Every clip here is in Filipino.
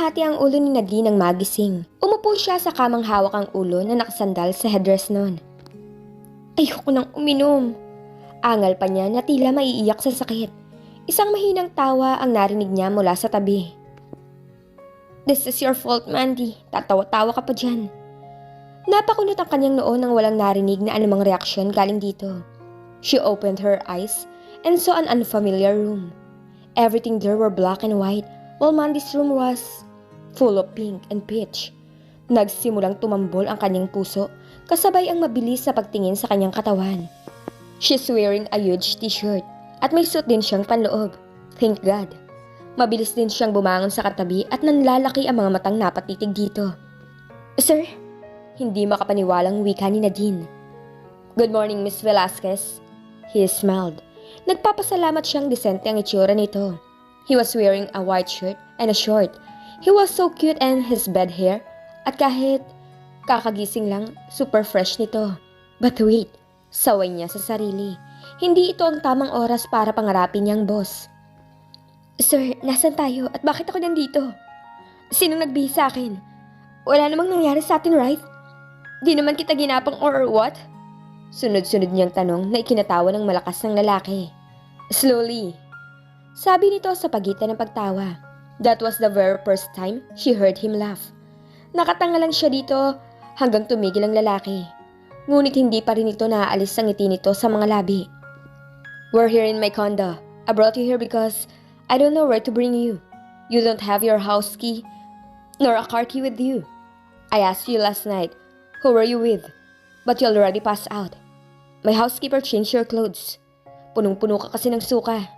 hinati ang ulo ni Nadine ng magising. Umupo siya sa kamang hawak ang ulo na nakasandal sa headrest noon. Ayoko nang uminom. Angal pa niya na tila maiiyak sa sakit. Isang mahinang tawa ang narinig niya mula sa tabi. This is your fault, Mandy. Tatawa-tawa ka pa dyan. Napakunot ang kanyang noo nang walang narinig na anumang reaksyon galing dito. She opened her eyes and saw an unfamiliar room. Everything there were black and white, while Mandy's room was full of pink and peach. Nagsimulang tumambol ang kanyang puso, kasabay ang mabilis sa pagtingin sa kanyang katawan. She's wearing a huge t-shirt at may suit din siyang panloob. Thank God. Mabilis din siyang bumangon sa katabi at nanlalaki ang mga matang napatitig dito. Sir? Hindi makapaniwalang wika ni Nadine. Good morning, Miss Velasquez. He smiled. Nagpapasalamat siyang disente ang itsura nito. He was wearing a white shirt and a short. He was so cute and his bed hair. At kahit kakagising lang, super fresh nito. But wait, saway niya sa sarili. Hindi ito ang tamang oras para pangarapin niyang boss. Sir, nasan tayo at bakit ako nandito? Sinong nagbihis sa akin? Wala namang nangyari sa atin, right? Di naman kita ginapang or what? Sunod-sunod niyang tanong na ikinatawa ng malakas ng lalaki. Slowly. Sabi nito sa pagitan ng pagtawa. That was the very first time she heard him laugh. Nakatanga lang siya dito hanggang tumigil ang lalaki. Ngunit hindi pa rin ito naaalis ang ngiti nito sa mga labi. We're here in my condo. I brought you here because I don't know where to bring you. You don't have your house key nor a car key with you. I asked you last night, who were you with? But you already passed out. My housekeeper changed your clothes. Punong-puno ka kasi ng suka.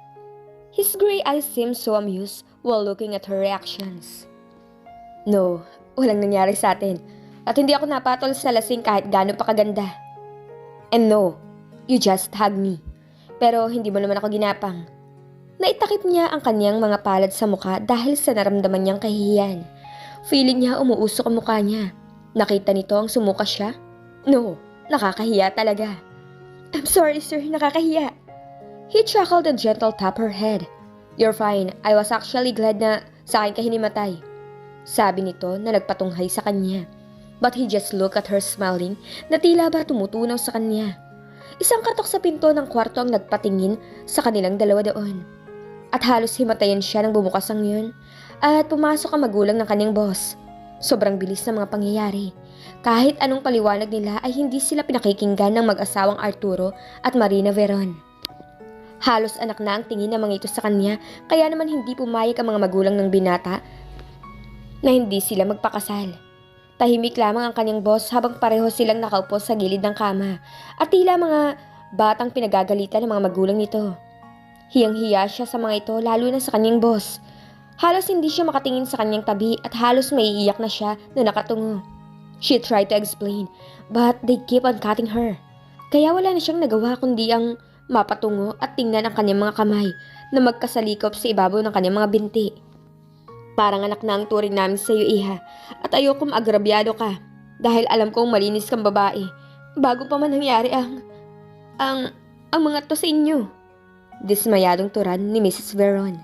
His gray eyes seemed so amused while looking at her reactions. No, walang nangyari sa atin. At hindi ako napatol sa lasing kahit gaano pa kaganda. And no, you just hugged me. Pero hindi mo naman ako ginapang. Naitakip niya ang kanyang mga palad sa mukha dahil sa naramdaman niyang kahihiyan. Feeling niya umuusok ang mukha niya. Nakita nito ang sumuka siya. No, nakakahiya talaga. I'm sorry, sir, nakakahiya. He chuckled and gentle tapped her head. You're fine. I was actually glad na sa akin ka hinimatay. Sabi nito na nagpatunghay sa kanya. But he just looked at her smiling na tila ba tumutunaw sa kanya. Isang katok sa pinto ng kwarto ang nagpatingin sa kanilang dalawa doon. At halos himatayan siya nang bumukas ang yun. At pumasok ang magulang ng kanyang boss. Sobrang bilis ng mga pangyayari. Kahit anong paliwanag nila ay hindi sila pinakikinggan ng mag-asawang Arturo at Marina Veron. Halos anak na ang tingin ng mga ito sa kanya, kaya naman hindi pumayag ang mga magulang ng binata na hindi sila magpakasal. Tahimik lamang ang kanyang boss habang pareho silang nakaupo sa gilid ng kama at tila mga batang pinagagalitan ng mga magulang nito. Hiyang-hiya siya sa mga ito lalo na sa kanyang boss. Halos hindi siya makatingin sa kanyang tabi at halos maiiyak na siya na nakatungo. She tried to explain, but they keep on cutting her. Kaya wala na siyang nagawa kundi ang mapatungo at tingnan ang kanyang mga kamay na magkasalikop sa ibabaw ng kanyang mga binti. Parang anak na ang turing namin sa iyo, iha, at ayoko maagrabyado ka dahil alam kong malinis kang babae bago pa man nangyari ang mga to sa inyo. Dismayadong turan ni Mrs. Veron.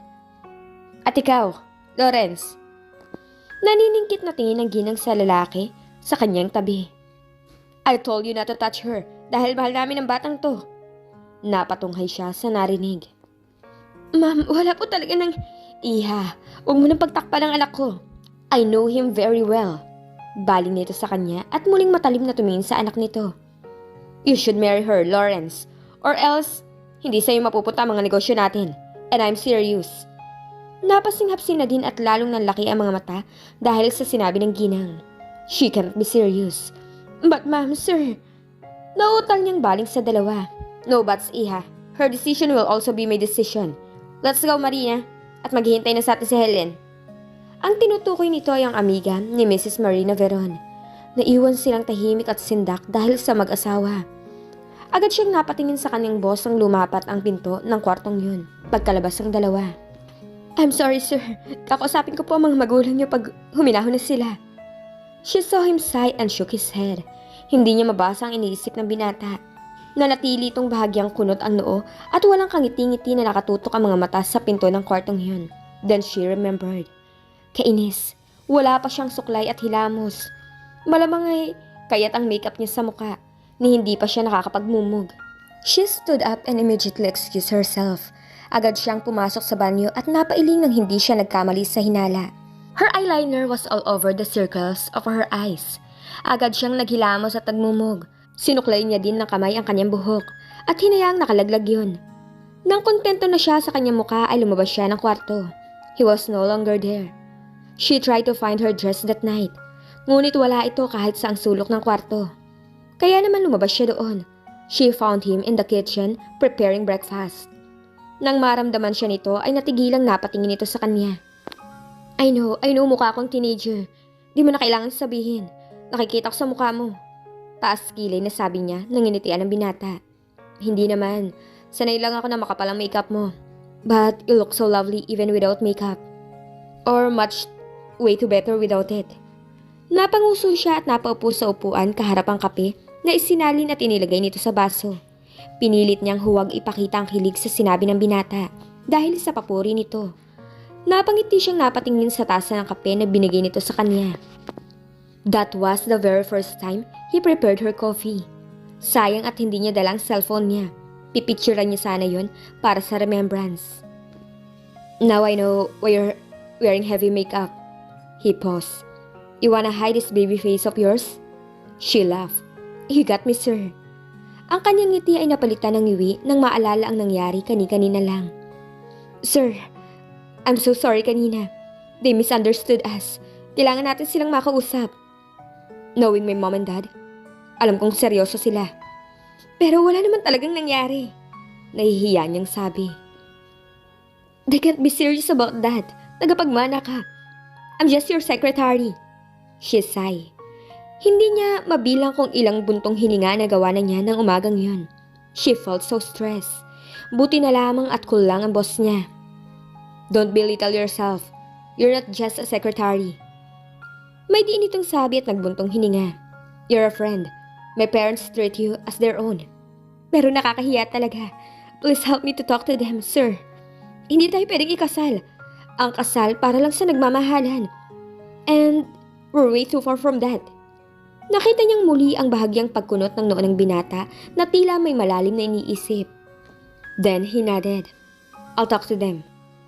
At ikaw, Lawrence? Naniningkit na tingin ng ginang sa lalaki sa kanyang tabi. I told you not to touch her dahil mahal namin ang batang to. Napatunghay siya sa narinig. Ma'am, wala po talaga ng... Iha, huwag mo nang pagtakpan ang anak ko. I know him very well. Baling nito sa kanya at muling matalim na tumingin sa anak nito. You should marry her, Lawrence. Or else, hindi sa'yo mapupunta ang mga negosyo natin. And I'm serious. Napasinghap si Nadine at lalong nanlaki ang mga mata dahil sa sinabi ng ginang. She can't be serious. But ma'am, sir. Nautal niyang baling sa dalawa. No buts, iha. Her decision will also be my decision. Let's go, Marina. At maghihintay na sa atin si Helen. Ang tinutukoy nito ay ang amiga ni Mrs. Marina Veron. Naiwan silang tahimik at sindak dahil sa mag-asawa. Agad siyang napatingin sa kanyang boss nang lumapat ang pinto ng kwartong yun. Pagkalabas ng dalawa. I'm sorry, sir. Kakausapin ko po ang mga magulang niyo pag huminahon na sila. She saw him sigh and shook his head. Hindi niya mabasa ang iniisip ng binata. Nanatili itong bahagyang kunot ang noo at walang kangiti-ngiti na nakatutok ang mga mata sa pinto ng kwartong yun. Then she remembered. Kainis, Wala pa siyang suklay at hilamos. Malamang ay kaya't ang makeup niya sa mukha ni hindi pa siya nakakapagmumug. She stood up and immediately excused herself. Agad siyang pumasok sa banyo at napailing nang hindi siya nagkamali sa hinala. Her eyeliner was all over the circles of her eyes. Agad siyang naghilamos at nagmumug. Sinuklay niya din ng kamay ang kanyang buhok at hinayaang nakalaglag yun. Nang kontento na siya sa kanyang mukha ay lumabas siya ng kwarto. He was no longer there. She tried to find her dress that night. Ngunit wala ito kahit sa ang sulok ng kwarto. Kaya naman lumabas siya doon. She found him in the kitchen preparing breakfast. Nang maramdaman siya nito ay natigilang napatingin ito sa kanya. I know mukha akong teenager. Di mo na kailangan sabihin. Nakikita ko sa mukha mo. Taas kilay na sabi niya nang initian ng binata. Hindi naman. Sanay lang ako na makapal ang makeup mo. But you look so lovely even without makeup. Or much way too better without it. Napanguso siya at napaupo sa upuan kaharap ang kape na isinalin at inilagay nito sa baso. Pinilit niyang huwag ipakita ang kilig sa sinabi ng binata dahil sa papuri nito. Napangiti siyang napatingin sa tasa ng kape na binigay nito sa kanya. That was the very first time he prepared her coffee. Sayang at hindi niya dalang cellphone niya. Pipicturean niya sana yon para sa remembrance. Now I know why you're wearing heavy makeup. He paused. You wanna hide this baby face of yours? She laughed. You got me, sir. Ang kanyang ngiti ay napalitan ng ngiwi nang maalala ang nangyari kani-kanina lang. Sir, I'm so sorry kanina. They misunderstood us. Kailangan natin silang makausap. Knowing my mom and dad, alam kong seryoso sila. Pero wala naman talagang nangyari. Nahihiya niyang sabi. They can't be serious about that. Tagapagmana ka. I'm just your secretary. She sighed. Hindi niya mabilang kung ilang buntong hininga na gawa na niya ng umagang yun. She felt so stressed. Buti na lamang at cool lang ang boss niya. Don't belittle yourself. You're not just a secretary. May diin itong sabi at nagbuntong hininga. You're a friend. My parents treat you as their own. Pero nakakahiya talaga. Please help me to talk to them, sir. Hindi tayo pwedeng ikasal. Ang kasal para lang sa nagmamahalan. And we're way too far from that. Nakita niyang muli ang bahagyang pagkunot ng noo ng binata na tila may malalim na iniisip. Then he nodded. I'll talk to them.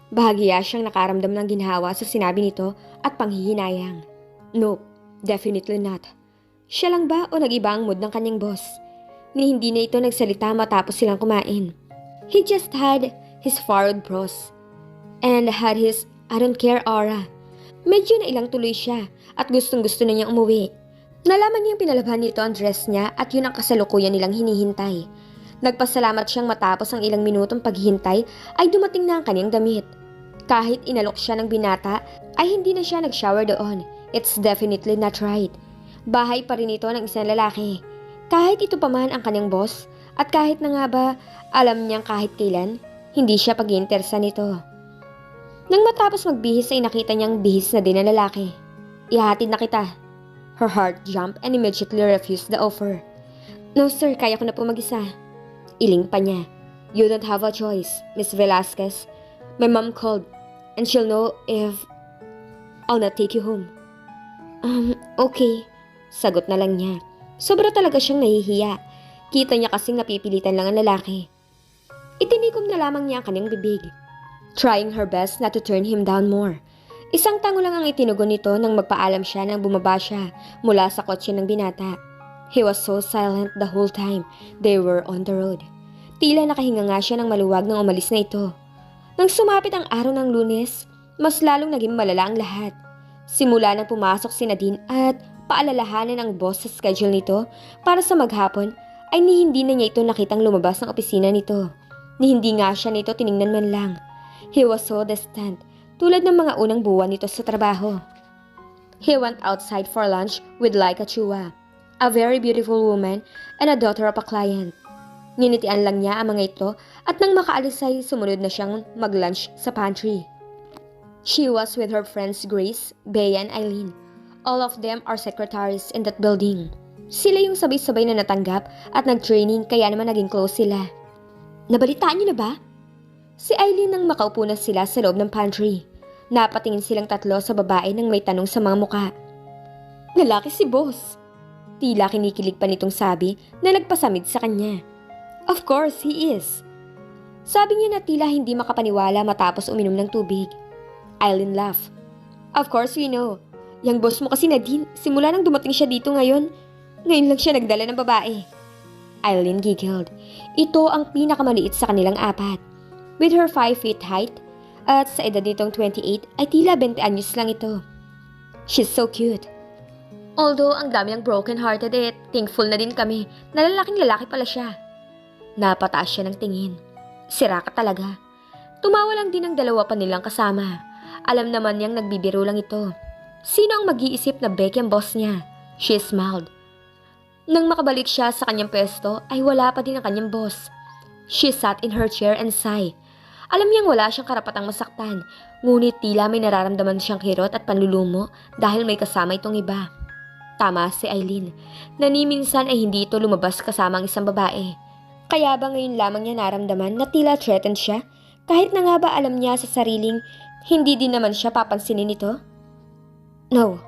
Bahagya siyang nakaramdam ng ginhawa sa sinabi nito at panghihinayang. Nope, definitely not. Siya lang ba o nag-iba ang mood ng kanyang boss? Ni hindi na ito nagsalita matapos silang kumain. He just had his furrowed brows and had his I don't care aura. Medyo nailang tuloy siya at gustong-gusto na niyang umuwi. Nalaman niyang pinalabhan nito ang dress niya at yun ang kasalukuyan nilang hinihintay. Nagpasalamat siyang matapos ang ilang minutong paghihintay ay dumating na ang kanyang damit. Kahit inalok siya ng binata ay hindi na siya nag-shower doon. It's definitely not right. Bahay pa rin ito ng isang lalaki. Kahit ito pa man ang kanyang boss at kahit na nga ba alam niyang kahit kailan hindi siya pag-iinteresa nito. Nang matapos magbihis ay nakita niyang bihis na din ang lalaki. Ihahatid na kita. Her heart jumped and immediately refused the offer. No sir, kaya ko na po mag-isa. Iling pa niya. You don't have a choice, Miss Velasquez. My mom called and she'll know if I'll not take you home. Okay. Sagot na lang niya. Sobra talaga siyang nahihiya. Kita niya kasing napipilitan lang ang lalaki. Itinikom na lamang niya ang kanyang bibig. Trying her best not to turn him down more. Isang tango lang ang itinugon nito nang magpaalam siya nang bumaba siya mula sa kotse ng binata. He was so silent the whole time they were on the road. Tila nakahinga nga siya ng maluwag nang umalis na ito. Nang sumapit ang araw ng Lunes, mas lalong naging malala ang lahat. Simula nang pumasok si Nadine at paalalahanan ang boss sa schedule nito para sa maghapon ay hindi na niya ito nakitang lumabas ng opisina nito. Hindi nga siya nito tiningnan man lang. He was so distant. Tulad ng mga unang buwan nito sa trabaho. He went outside for lunch with Laika Chua, a very beautiful woman and a daughter of a client. Nginitian lang niya ang mga ito at nang makaalis ay sumunod na siyang mag-lunch sa pantry. She was with her friends Grace, Bea and Eileen. All of them are secretaries in that building. Sila yung sabay-sabay na natanggap at nag-training kaya naman naging close sila. Nabalitaan niyo na ba? Si Eileen nang makaupo na sila sa loob ng pantry. Napatingin silang tatlo sa babae nang may tanong sa mga muka. Lalaki si boss. Tila kinikilig pa nitong sabi na nagpasamid sa kanya. Of course, he is. Sabi niya na tila hindi makapaniwala matapos uminom ng tubig. Eileen laughed. Of course we know. Yang boss mo kasi Nadine, simula nang dumating siya dito ngayon lang siya nagdala ng babae. Eileen giggled. Ito ang pinakamaliit sa kanilang apat. With her 5 feet height, at sa edad nitong 28 ay tila 20 anyos lang ito. She's so cute. Although ang dami ng broken-hearted thankful na din kami na lalaking lalaki pala siya. Napataas siya ng tingin. Sira ka talaga. Tumawa lang din ang dalawa pa nilang kasama. Alam naman niyang nagbibiro lang ito. Sino ang mag-iisip na Becky ang boss niya? She smiled. Nang makabalik siya sa kanyang pwesto ay wala pa din ang kanyang boss. She sat in her chair and sighed. Alam niyang wala siyang karapatang masaktan, ngunit tila may nararamdaman siyang kirot at panlulumo dahil may kasama itong iba. Tama si Eileen, na ni minsan ay hindi ito lumabas kasama ang isang babae. Kaya ba ngayon lamang niya naramdaman na tila threatened siya, kahit na nga ba alam niya sa sariling hindi din naman siya papansinin nito? No.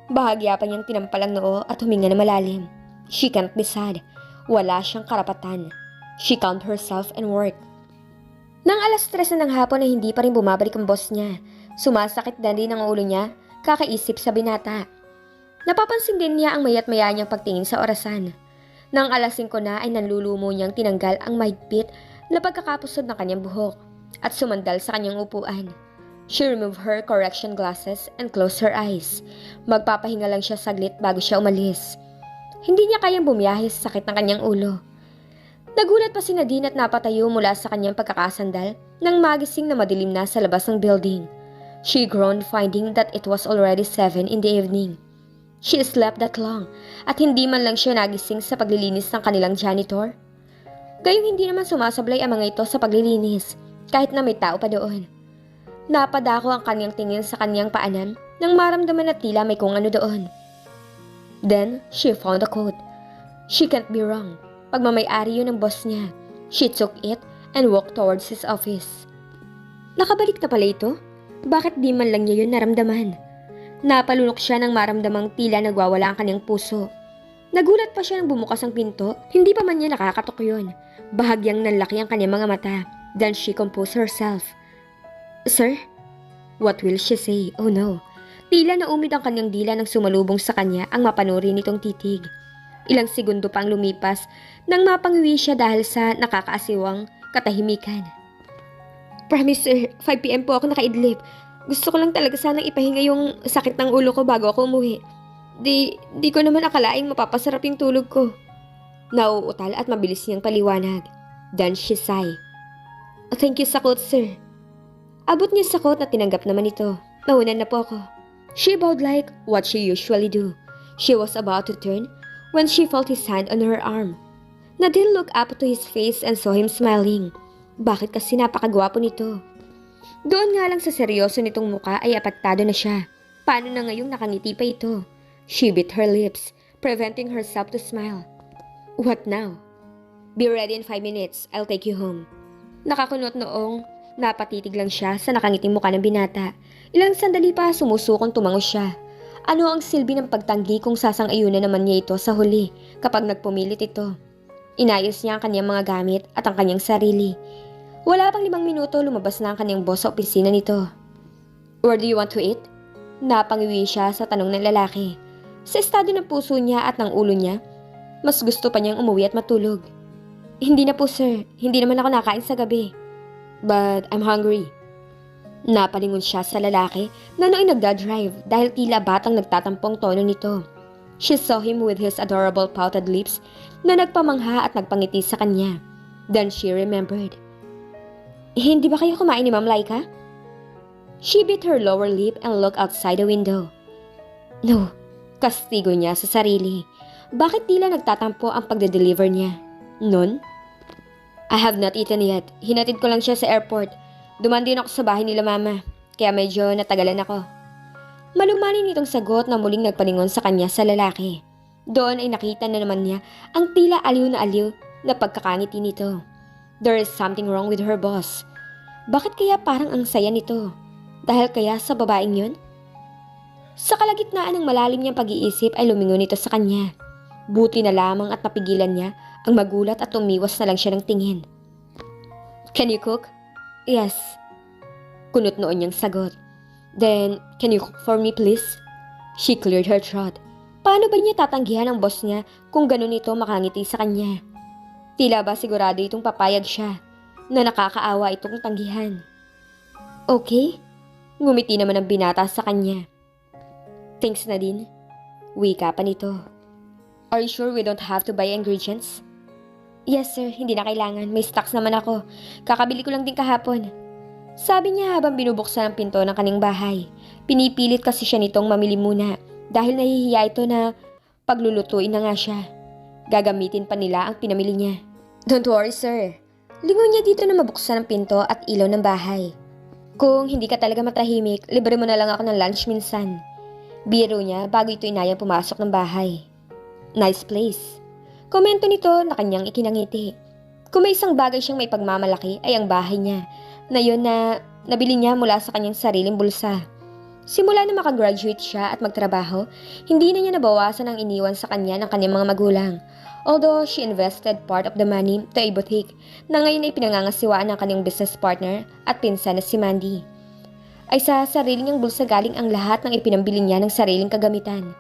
Bahagya pa niyang tinampalang noo at huminga na malalim. She can't be sad. Wala siyang karapatan. She calmed herself and worked. Nang 3:00 na ng hapon ay hindi pa rin bumabalik ang boss niya. Sumasakit na din ang ulo niya, kakaisip sa binata. Napapansin din niya ang mayat maya niyang pagtingin sa orasan. Nang 5:00 na ay nanlulumo niyang tinanggal ang mahigpit na pagkakapusod ng kanyang buhok at sumandal sa kanyang upuan. She removed her correction glasses and closed her eyes. Magpapahinga lang siya saglit bago siya umalis. Hindi niya kayang bumiyahe sa sakit ng kanyang ulo. Nagulat pa si Nadine at napatayo mula sa kanyang pagkakasandal nang magising na madilim na sa labas ng building. She groaned finding that it was already 7 in the evening. She slept that long at hindi man lang siya nagising sa paglilinis ng kanilang janitor. Gayong hindi naman sumasablay ang mga ito sa paglilinis kahit na may tao pa doon. Napadako ang kanyang tingin sa kanyang paanan nang maramdaman na tila may kung ano doon. Then, she found a coat. She can't be wrong. Pagmamay-ari yun ng boss niya. She took it and walked towards his office. Nakabalik na pala ito? Bakit di man lang niya yun naramdaman? Napalunok siya nang maramdamang tila nagwawala ang kanyang puso. Nagulat pa siya nang bumukas ang pinto, hindi pa man niya nakakatok yun. Bahagyang nanlaki ang kanyang mga mata. Then she composed herself. Sir? What will she say? Oh no. Tila naumid ang kanyang dila nang sumalubong sa kanya ang mapanuri nitong titig. Ilang segundo pang lumipas nang mapangiwi siya dahil sa nakakaasiwang katahimikan. Promise sir, 5 PM po ako nakaidlip. Gusto ko lang talaga sanang ipahinga yung sakit ng ulo ko bago ako umuwi. Di ko naman akalaing mapapasarap yung tulog ko. Nauutal at mabilis niyang paliwanag. Then she sighed. Thank you sa coat sir. Abot niya sa coat na tinanggap naman ito. Naunan na po ako. She bowed like what she usually do. She was about to turn when she felt his hand on her arm. Nadine looked up to his face and saw him smiling. Bakit kasi napakagwapo nito? Doon nga lang sa seryoso nitong muka ay apektado na siya. Paano na ngayong nakangiti pa ito? She bit her lips, preventing herself to smile. What now? Be ready in 5 minutes. I'll take you home. Nakakunot noong napatitig lang siya sa nakangiting muka ng binata. Ilang sandali pa sumusukong tumango siya. Ano ang silbi ng pagtanggi kung sasang-ayunan naman niya ito sa huli kapag nagpumilit ito? Inayos niya ang kanyang mga gamit at ang kanyang sarili. Wala pang 5 minuto lumabas na ang kanyang boss sa opisina nito. Where do you want to eat? Napangiwi siya sa tanong ng lalaki. Sa estado ng puso niya at ng ulo niya, mas gusto pa niyang umuwi at matulog. Hindi na po sir, hindi naman ako nakain sa gabi. But I'm hungry. Napalingon siya sa lalaki na nooy nagdadrive dahil tila batang nagtatampong tono nito. She saw him with his adorable pouted lips na nagpamangha at nagpangiti sa kanya. Then she remembered. Hindi ba kayo kumain ni Ma'am Laika? She bit her lower lip and looked outside the window. No, kastigo niya sa sarili. Bakit tila nagtatampo ang pagde-deliver niya? Nun? I have not eaten yet. Hinatid ko lang siya sa airport. Duman din ako sa bahay nila mama, kaya medyo natagalan ako. Malumanin itong sagot na muling nagpalingon sa kanya sa lalaki. Doon ay nakita na naman niya ang tila aliw na pagkakangiti nito. There is something wrong with her boss. Bakit kaya parang ang saya nito? Dahil kaya sa babaeng yun? Sa kalagitnaan ng malalim niyang pag-iisip ay lumingon ito sa kanya. Buti na lamang at napigilan niya ang magulat at umiwas na lang siya ng tingin. Can you cook? Yes. Kunot noon niyang sagot. Then, can you cook for me please? She cleared her throat. Paano ba niya tatanggihan ang boss niya kung ganun ito makangiti sa kanya? Tila ba sigurado itong papayag siya na nakakaawa itong tanggihan. Okay? Ngumiti naman ang binata sa kanya. Thanks na din. Wika pa nito. Are you sure we don't have to buy ingredients? Yes sir, hindi na kailangan. May stocks naman ako. Kakabili ko lang din kahapon. Sabi niya habang binubuksan ang pinto ng kaning bahay. Pinipilit kasi siya nitong mamili muna dahil nahihiya ito na paglulutuin na nga siya. Gagamitin pa nila ang pinamili niya. Don't worry sir. Lingon niya dito na mabuksan ang pinto at ilaw ng bahay. Kung hindi ka talaga matahimik, libre mo na lang ako ng lunch minsan. Biro niya bago ito inayang pumasok ng bahay. Nice place. Komento nito na kanyang ikinangiti. Kung may isang bagay siyang may pagmamalaki ay ang bahay niya, na yun na nabili niya mula sa kanyang sariling bulsa. Simula na makagraduate siya at magtrabaho, hindi na niya nabawasan ang iniwan sa kanya ng kanyang mga magulang. Although she invested part of the money to a boutique na ngayon ay pinangangasiwaan ng kanyang business partner at pinsan na si Mandy. Ay sa sarili niyang bulsa galing ang lahat ng ipinambili niya ng sariling kagamitan.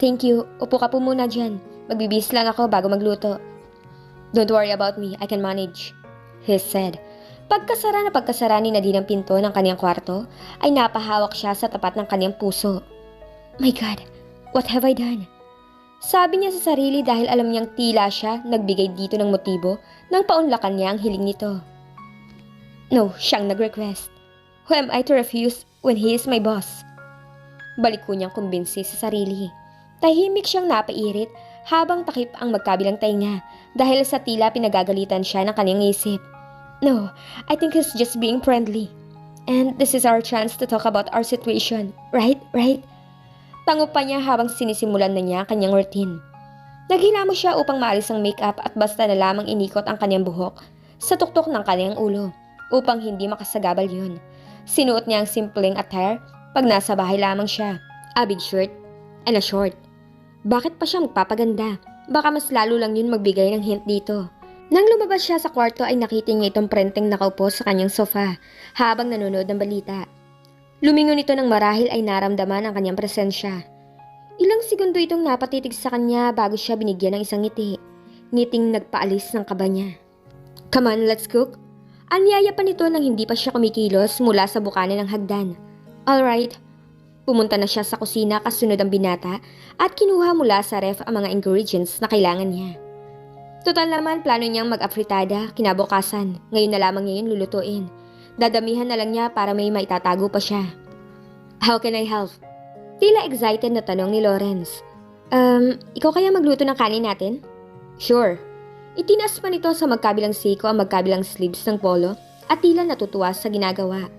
Thank you, upo ka po muna dyan. Magbibihis lang ako bago magluto. Don't worry about me, I can manage, he said. Pagkasara ni Nadine ang pinto ng kanyang kwarto, ay napahawak siya sa tapat ng kanyang puso. My God, what have I done? Sabi niya sa sarili dahil alam niyang tila siya nagbigay dito ng motibo nang paunlakan niya ang hiling nito. No, siyang nag-request. Who am I to refuse when he is my boss? Balik ko niyang kumbinsi sa sarili. Tahimik siyang napairit habang takip ang magkabilang tainga dahil sa tila pinagagalitan siya ng kanyang isip. No, I think he's just being friendly. And this is our chance to talk about our situation, right? Tango pa niya habang sinisimulan na niya kanyang routine. Naghilamos siya upang maalis ang makeup at basta na lamang inikot ang kanyang buhok sa tuktok ng kanyang ulo upang hindi makasagabal yun. Sinuot niya ang simpleng attire pag nasa bahay lamang siya. A big shirt and a short. Bakit pa siya magpapaganda? Baka mas lalo lang yun magbigay ng hint dito. Nang lumabas siya sa kwarto ay nakita niya itong prenteng nakaupo sa kanyang sofa habang nanonood ng balita. Lumingon ito ng marahil ay naramdaman ang kanyang presensya. Ilang segundo itong napatitig sa kanya bago siya binigyan ng isang ngiti. Ngiting nagpaalis ng kaba niya. Come on, let's cook. Anyaya pa nito nang hindi pa siya kumikilos mula sa bukana ng hagdan. Alright. Pumunta na siya sa kusina kasunod ang binata at kinuha mula sa ref ang mga ingredients na kailangan niya. Total naman plano niyang mag-afritada kinabukasan. Ngayon na lamang niya yun lulutuin. Dadamihan na lang niya para may maitatago pa siya. How can I help? Tila excited na tanong ni Lawrence. Ikaw kaya magluto ng kanin natin? Sure. Itinaas pa nito sa magkabilang siko ang magkabilang sleeves ng polo at tila natutuwa sa ginagawa.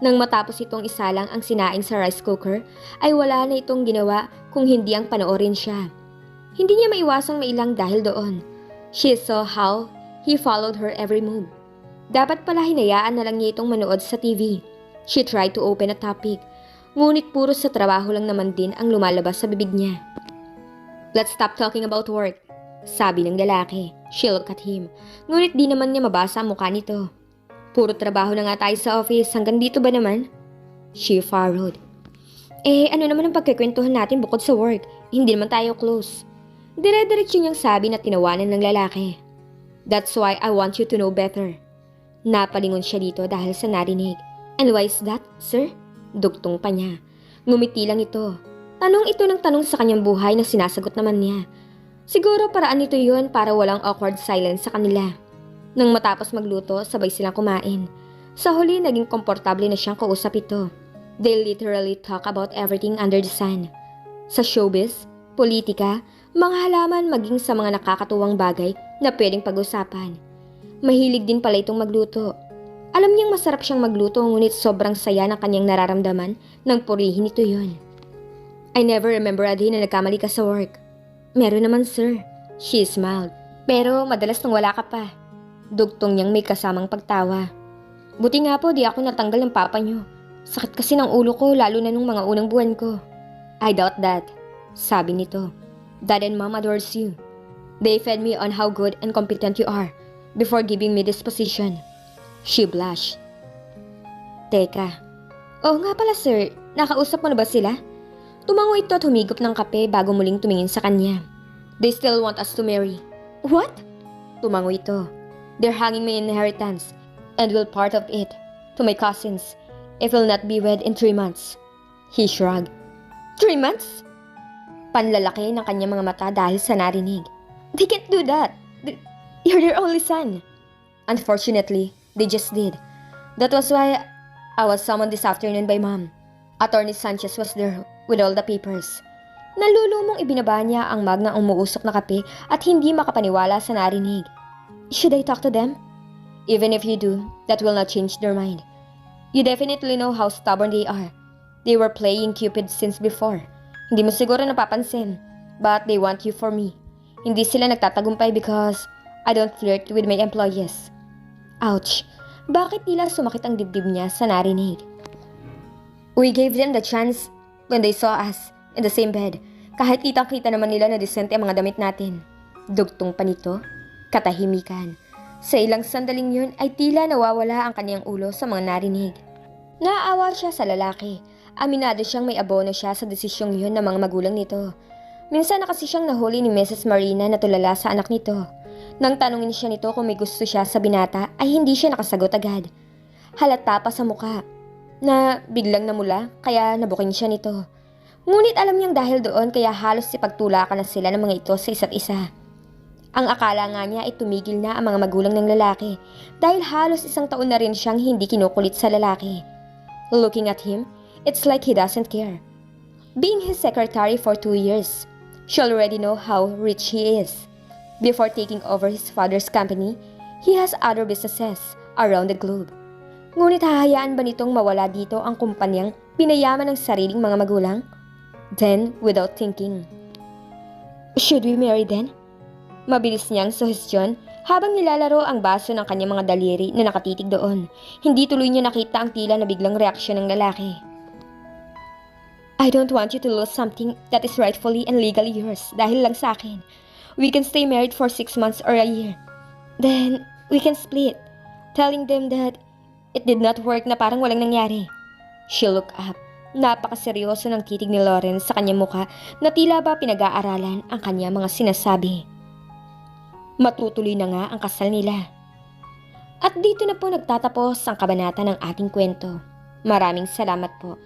Nang matapos itong isalang ang sinaing sa rice cooker, ay wala na itong ginawa kung hindi ang panoorin siya. Hindi niya maiwasang mailang dahil doon. She saw how he followed her every move. Dapat pala hinayaan na lang niya itong manood sa TV. She tried to open a topic, ngunit puro sa trabaho lang naman din ang lumalabas sa bibig niya. Let's stop talking about work, sabi ng lalaki. She looked at him, ngunit di naman niya mabasa ang mukha nito. Puro trabaho na nga tayo sa office, hanggang dito ba naman? She furrowed. Ano naman ang pagkikwentuhan natin bukod sa work? Hindi naman tayo close. Dire-diretso niyang sabi na tinawanan ng lalaki. That's why I want you to know better. Napalingon siya dito dahil sa narinig. And why is that, sir? Dugtong pa niya. Ngumiti lang ito. Tanong ito ng tanong sa kanyang buhay na sinasagot naman niya. Siguro paraan nito yun para walang awkward silence sa kanila. Nang matapos magluto, sabay silang kumain. Sa huli, naging komportable na siyang kausap ito. They literally talk about everything under the sun. Sa showbiz, politika, mga halaman maging sa mga nakakatuwang bagay na pwedeng pag-usapan. Mahilig din pala itong magluto. Alam niyang masarap siyang magluto ngunit sobrang saya ng kanyang nararamdaman nang purihin ito yun. I never remember a day na nagkamali ka sa work. Meron naman sir. She smiled. Pero madalas nang wala ka pa. Dugtong niyang may kasamang pagtawa. Buti nga po di ako natanggal ng papa niyo. Sakit kasi ng ulo ko lalo na nung mga unang buwan ko. I doubt that, sabi nito. Dad and Mom adores you. They fed me on how good and competent you are before giving me this position. She blushed. Teka. Oo nga pala sir, nakausap mo na ba sila? Tumango ito at humigop ng kape bago muling tumingin sa kanya. They still want us to marry. What? Tumango ito. They're hanging my inheritance and will part of it to my cousins if will not be wed in 3 months. He shrugged. 3 months? Panlalaki ng kanyang mga mata dahil sa narinig. They can't do that. You're their only son. Unfortunately, they just did. That was why I was summoned this afternoon by Mom. Attorney Sanchez was there with all the papers. Nalulumong ibinaba niya ang mug ng umuusok na kape at hindi makapaniwala sa narinig. Should I talk to them? Even if you do, that will not change their mind. You definitely know how stubborn they are. They were playing Cupid since before. Hindi mo siguro napapansin, but they want you for me. Hindi sila nagtatagumpay because I don't flirt with my employees. Ouch! Bakit tila sumakit ang dibdib niya sa narinig? We gave them the chance when they saw us in the same bed. Kahit kitang-kita naman nila na decente ang mga damit natin. Dugtong pa nito, katahimikan. Sa ilang sandaling yun ay tila nawawala ang kanyang ulo sa mga narinig. Naaawa siya sa lalaki. Aminado siyang may abono siya sa desisyong yun ng mga magulang nito. Minsan na kasi siyang nahuli ni Mrs. Marina na tulala sa anak nito. Nang tanungin siya nito kung may gusto siya sa binata ay hindi siya nakasagot agad. Halata pa sa mukha na biglang namula kaya nabuking siya nito. Ngunit alam niyang dahil doon kaya halos ipagtulakan na sila ng mga ito sa isa't isa. Ang akala nga niya ay tumigil na ang mga magulang ng lalaki dahil halos 1 taon na rin siyang hindi kinukulit sa lalaki. Looking at him, it's like he doesn't care. Being his secretary for 2 years, she already know how rich he is. Before taking over his father's company, he has other businesses around the globe. Ngunit hahayaan ba nitong mawala dito ang kumpanyang pinayaman ng sariling mga magulang? Then, without thinking, should we marry then? Mabilis niyang suhestyon habang nilalaro ang baso ng kanyang mga daliri na nakatitig doon. Hindi tuloy niya nakita ang tila na biglang reaksyon ng lalaki. I don't want you to lose something that is rightfully and legally yours dahil lang sa akin. We can stay married for 6 months or a year. Then, we can split. Telling them that it did not work na parang walang nangyari. She looked up. Napakaseryoso ng titig ni Lawrence sa kanyang mukha na tila ba pinag-aaralan ang kanyang mga sinasabi. Matutuloy na nga ang kasal nila. At dito na po nagtatapos ang kabanata ng ating kwento. Maraming salamat po.